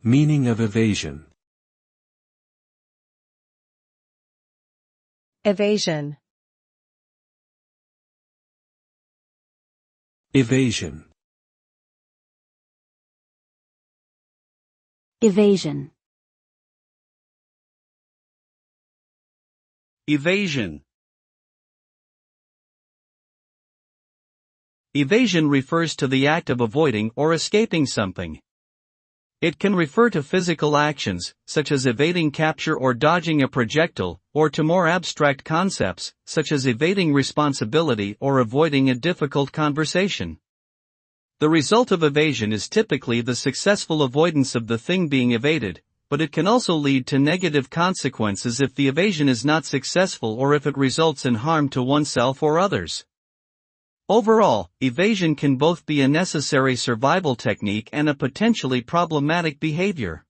Meaning of evasion. Evasion. Evasion. Evasion. Evasion. Evasion refers to the act of avoiding or escaping something. It can refer to physical actions, such as evading capture or dodging a projectile, or to more abstract concepts, such as evading responsibility or avoiding a difficult conversation. The result of evasion is typically the successful avoidance of the thing being evaded, but it can also lead to negative consequences if the evasion is not successful or if it results in harm to oneself or others. Overall, evasion can both be a necessary survival technique and a potentially problematic behavior.